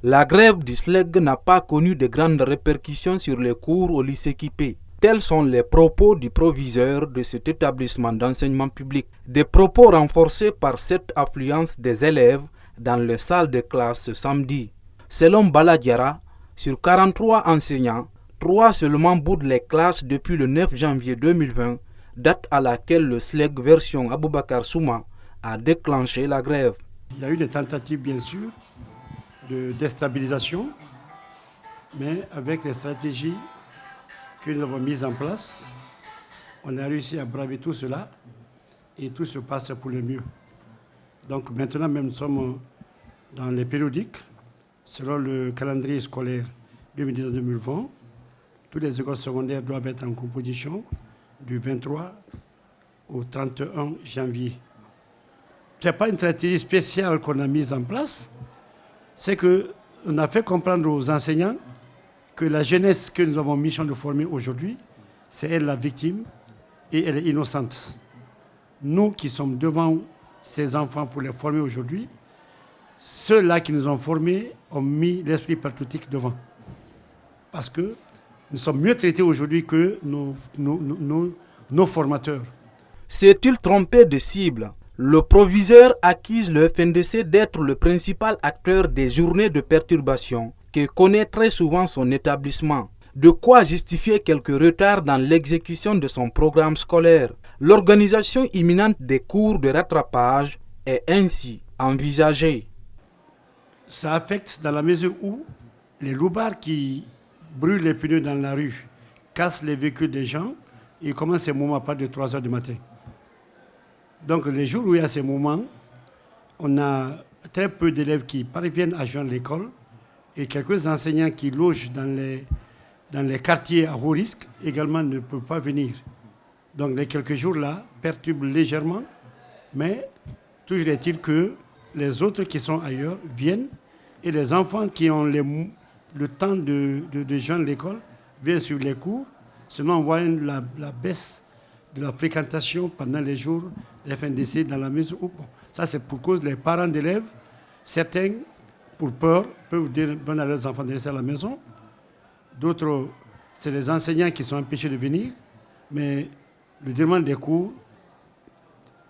La grève du SLEG n'a pas connu de grandes répercussions sur les cours au lycée Kipé. Tels sont les propos du proviseur de cet établissement d'enseignement public. Des propos renforcés par cette affluence des élèves dans les salles de classe ce samedi. Selon Bala Diarra, sur 43 enseignants, 3 seulement boudent les classes depuis le 9 janvier 2020, date à laquelle le SLEG version Aboubakar Souma a déclenché la grève. Il y a eu des tentatives bien sûr de déstabilisation, mais avec les stratégies que nous avons mises en place, on a réussi à braver tout cela et tout se passe pour le mieux. Donc maintenant même nous sommes dans les périodiques, selon le calendrier scolaire 2019-2020, toutes les écoles secondaires doivent être en composition du 23 au 31 janvier. Ce n'est pas une stratégie spéciale qu'on a mise en place, c'est qu'on a fait comprendre aux enseignants que la jeunesse que nous avons mission de former aujourd'hui, c'est elle la victime et elle est innocente. Nous qui sommes devant ces enfants pour les former aujourd'hui, ceux-là qui nous ont formés ont mis l'esprit patriotique devant. Parce que nous sommes mieux traités aujourd'hui que nos formateurs. S'est-il trompé de cible? Le proviseur accuse le FNDC d'être le principal acteur des journées de perturbation que connaît très souvent son établissement. De quoi justifier quelques retards dans l'exécution de son programme scolaire. L'organisation imminente des cours de rattrapage est ainsi envisagée. Ça affecte dans la mesure où les loupards qui brûlent les pneus dans la rue, cassent les véhicules des gens, ils commencent ces moments à partir de 3 heures du matin. Donc les jours où il y a ces moments, on a très peu d'élèves qui parviennent à joindre l'école et quelques enseignants qui logent dans les quartiers à haut risque également ne peuvent pas venir. Donc les quelques jours-là perturbent légèrement, mais toujours est-il que les autres qui sont ailleurs viennent et les enfants qui ont le temps de joindre l'école viennent suivre les cours. Seulement on voit la baisse de la fréquentation pendant les jours des FNDC dans la mesure où, bon, ça c'est pour cause des parents d'élèves, certains, pour peur, peuvent dire à leurs enfants de rester à la maison. D'autres, c'est les enseignants qui sont empêchés de venir, mais le déroulement des cours,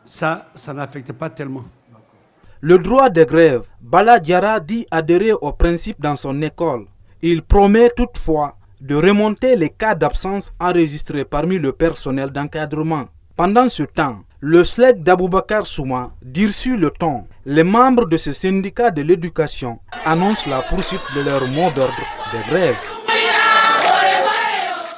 ça n'affecte pas tellement. Le droit de grève, Bala Diarra dit adhérer au principe dans son école. Il promet toutefois de remonter les cas d'absence enregistrés parmi le personnel d'encadrement. Pendant ce temps, le SLEG d'Aboubakar Souma durcit le ton. Les membres de ce syndicat de l'éducation annoncent la poursuite de leur mot d'ordre de grève.